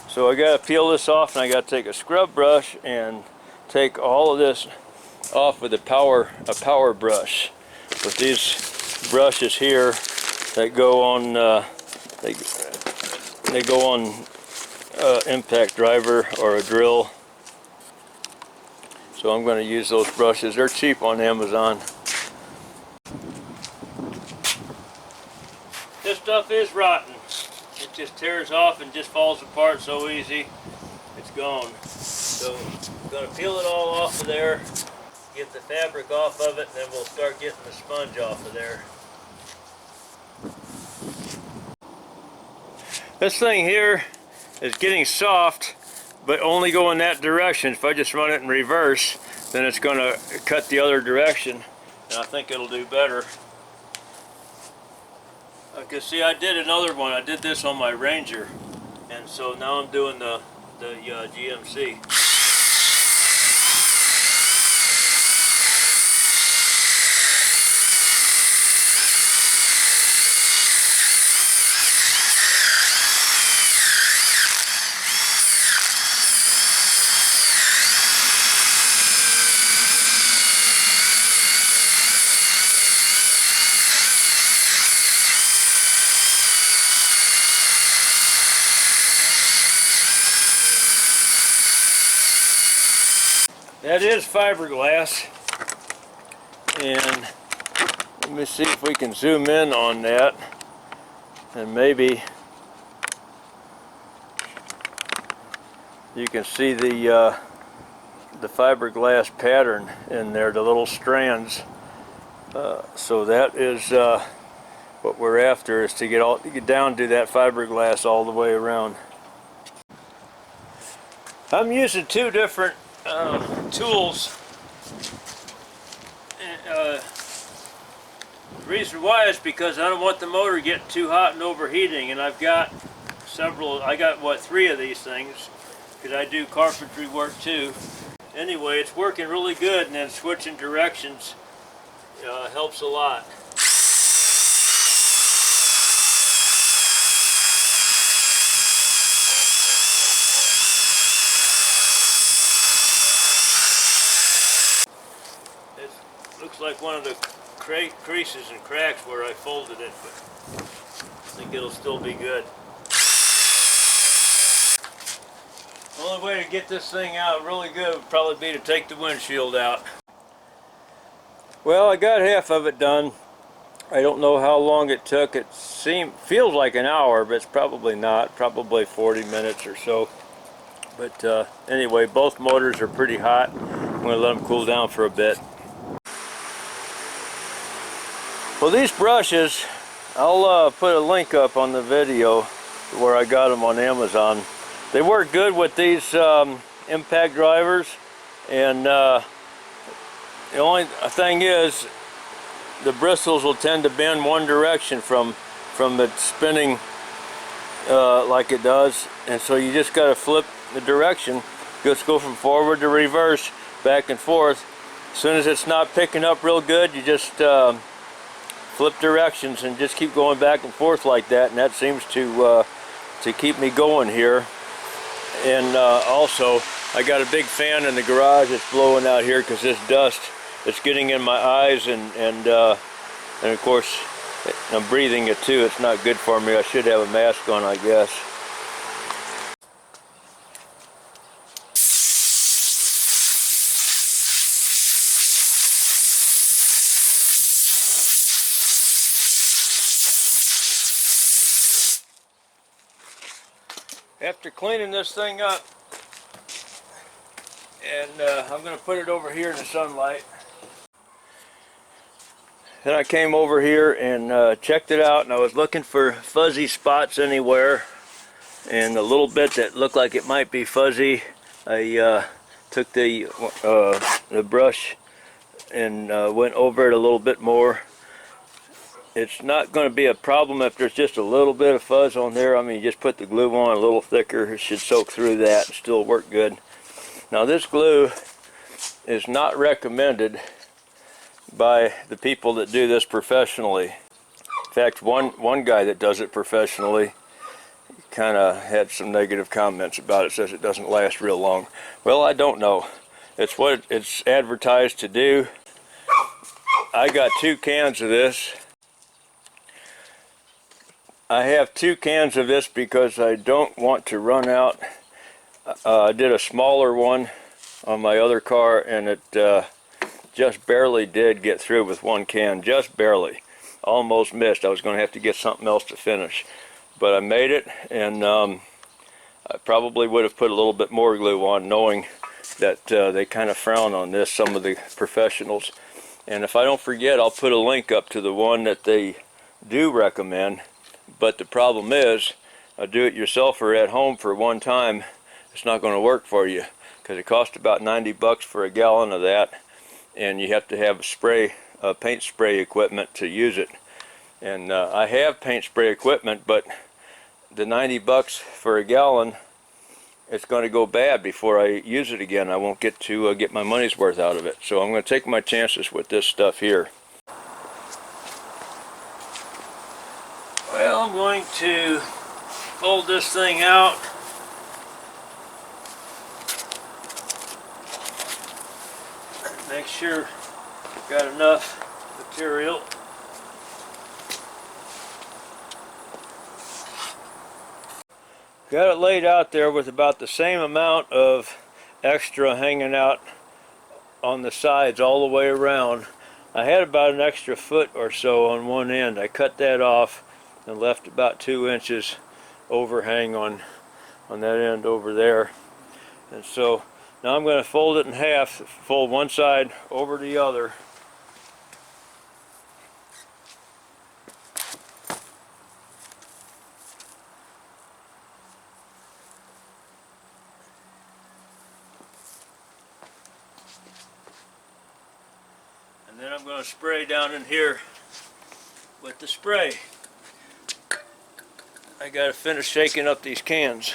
So I got to peel this off, and I got to take a scrub brush and take all of this off with a power brush. With these brushes here that go on they go on impact driver or a drill. So I'm going to use those brushes. They're cheap on Amazon. This stuff is rotten. It just tears off and just falls apart so easy. It's gone. So I'm going to peel it all off of there, get the fabric off of it, and then we'll start getting the sponge off of there. This thing here is getting soft, but only go in that direction. If I just run it in reverse, then it's going to cut the other direction, and I think it'll do better. Because see, I did another one. I did this on my Ranger, and so now I'm doing the GMC. That is fiberglass, and let me see if we can zoom in on that, and maybe you can see the fiberglass pattern in there, the little strands. So that is what we're after, is to get down to that fiberglass all the way around. I'm using two different tools. The reason why is because I don't want the motor getting too hot and overheating, and I've got three of these things, because I do carpentry work too. Anyway, it's working really good, and then switching directions helps a lot. Looks like one of the creases and cracks where I folded it, but I think it'll still be good. The only way to get this thing out really good would probably be to take the windshield out. Well, I got half of it done. I don't know how long it took. It feels like an hour, but it's probably not. Probably 40 minutes or so. But anyway, both motors are pretty hot. I'm going to let them cool down for a bit. Well, these brushes, I'll put a link up on the video where I got them on Amazon. They work good with these impact drivers, and the only thing is the bristles will tend to bend one direction from it spinning like it does, and so you just got to flip the direction. Just go from forward to reverse, back and forth. As soon as it's not picking up real good, you just flip directions and just keep going back and forth like that, and that seems to keep me going here. And also, I got a big fan in the garage that's blowing out here because this dust, it's getting in my eyes, and of course I'm breathing it too. It's not good for me. I should have a mask on, I guess. After cleaning this thing up, and I'm going to put it over here in the sunlight. Then I came over here and checked it out, and I was looking for fuzzy spots anywhere, and a little bit that looked like it might be fuzzy, I took the brush and went over it a little bit more. It's not going to be a problem if there's just a little bit of fuzz on there. I mean, you just put the glue on a little thicker. It should soak through that and still work good. Now, this glue is not recommended by the people that do this professionally. In fact, one guy that does it professionally kind of had some negative comments about it. Says it doesn't last real long. Well, I don't know. It's what it's advertised to do. I got 2 cans of this. I have 2 cans of this because I don't want to run out. I did a smaller one on my other car, and it just barely did get through with 1 can, just barely. Almost missed. I was going to have to get something else to finish. But I made it, and I probably would have put a little bit more glue on, knowing that they kind of frown on this, some of the professionals. And if I don't forget, I'll put a link up to the one that they do recommend. But the problem is, a do-it-yourselfer at home for one time, it's not going to work for you, because it costs about 90 bucks for a gallon of that, and you have to have paint spray equipment to use it. And I have paint spray equipment, but the 90 bucks for a gallon, it's going to go bad before I use it again. I won't get to get my money's worth out of it. So I'm going to take my chances with this stuff here. Well, I'm going to fold this thing out. Make sure I've got enough material. Got it laid out there with about the same amount of extra hanging out on the sides all the way around. I had about an extra foot or so on one end. I cut that off and left about 2 inches overhang on that end over there. And so now I'm going to fold it in half, fold one side over the other. And then I'm going to spray down in here with the spray. I got to finish shaking up these cans.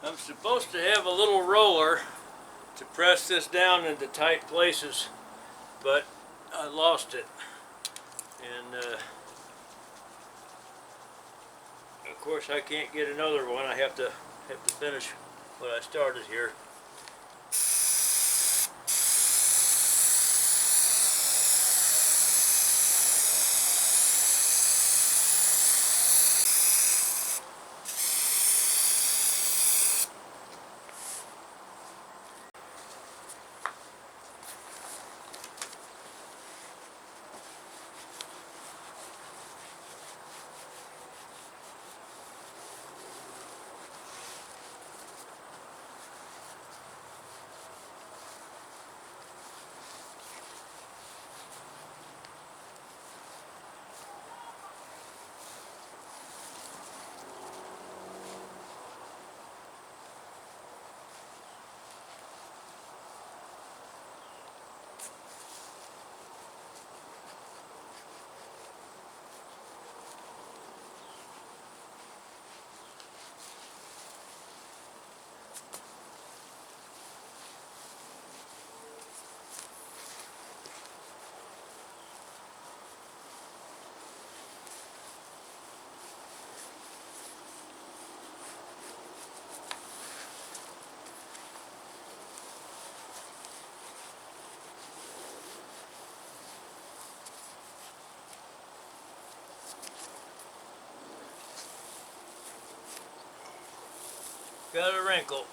I'm supposed to have a little roller to press this down into tight places, but I lost it. And of course I can't get another one. I have to finish what I started here. Got a wrinkle.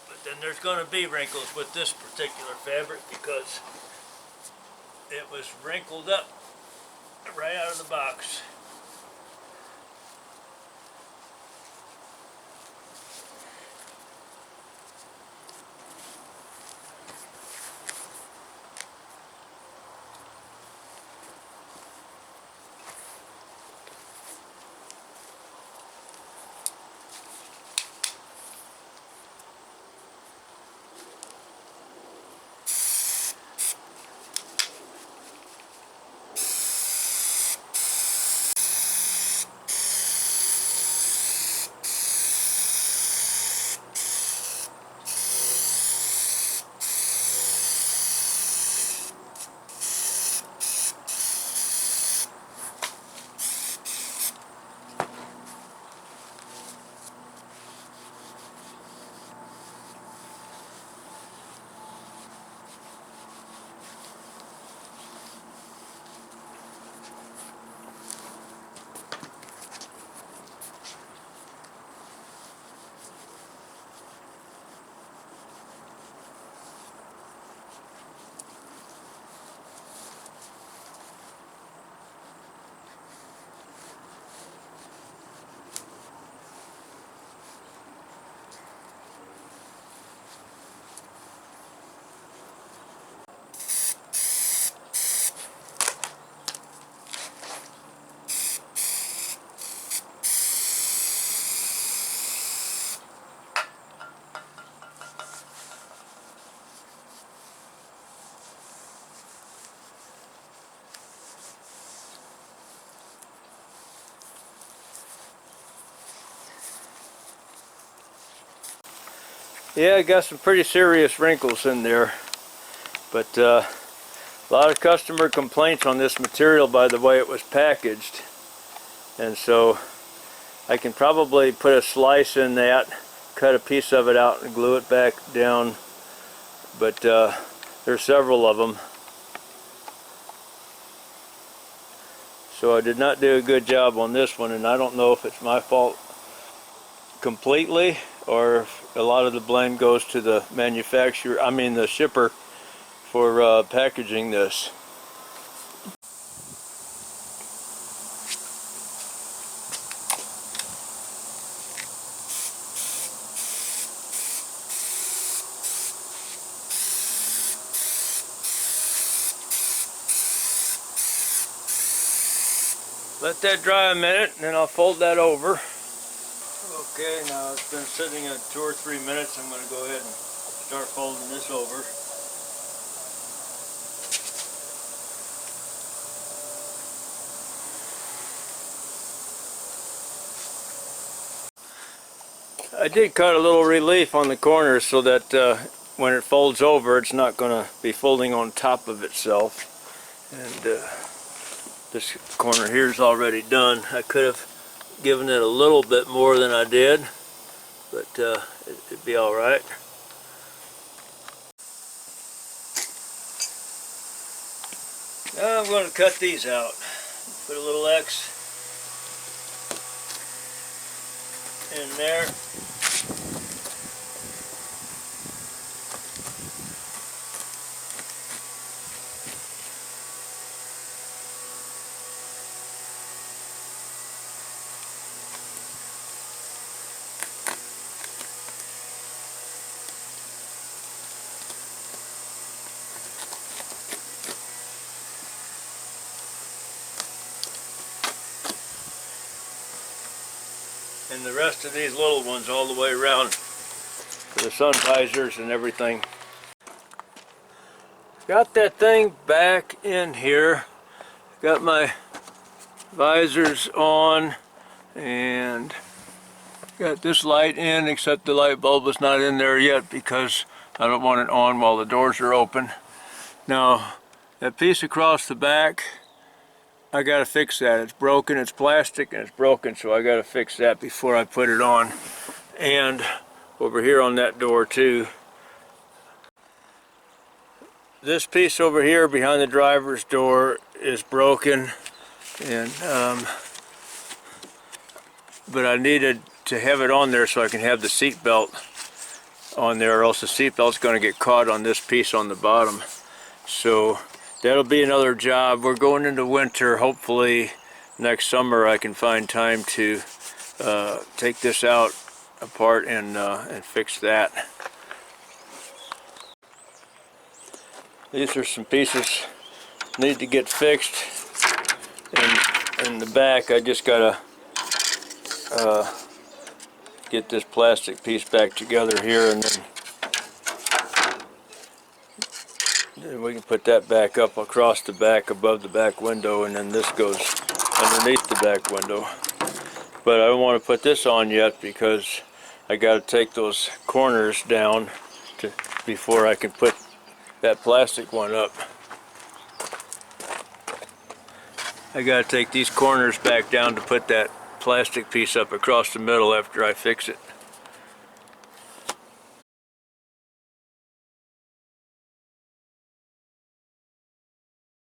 But then there's going to be wrinkles with this particular fabric because it was wrinkled up right out of the box. Yeah, I got some pretty serious wrinkles in there, but a lot of customer complaints on this material by the way it was packaged, and so I can probably put a slice in that, cut a piece of it out and glue it back down, but there's several of them, so I did not do a good job on this one, and I don't know if it's my fault completely or if a lot of the blame goes to the manufacturer, I mean the shipper, for packaging this. Let that dry a minute and then I'll fold that over. Okay, now it's been sitting at 2 or 3 minutes. I'm going to go ahead and start folding this over. I did cut a little relief on the corners so that when it folds over, it's not going to be folding on top of itself. And this corner here is already done. I could have given it a little bit more than I did, but it'd be all right. Now I'm going to cut these out. Put a little X in there. And the rest of these little ones all the way around for the sun visors and everything. Got that thing back in here. Got my visors on and got this light in, except the light bulb is not in there yet because I don't want it on while the doors are open. Now that piece across the back, I gotta fix that. It's broken, it's plastic and it's broken, so I gotta fix that before I put it on. And over here on that door too. This piece over here behind the driver's door is broken, and but I needed to have it on there so I can have the seat belt on there, or else the seat belt's gonna get caught on this piece on the bottom. So that'll be another job. We're going into winter. Hopefully next summer I can find time to take this out apart and fix that. These are some pieces need to get fixed. And in the back I just gotta get this plastic piece back together here, and then we can put that back up across the back above the back window, and then this goes underneath the back window. But I don't want to put this on yet because I got to take those corners down before I can put that plastic one up. I got to take these corners back down to put that plastic piece up across the middle after I fix it.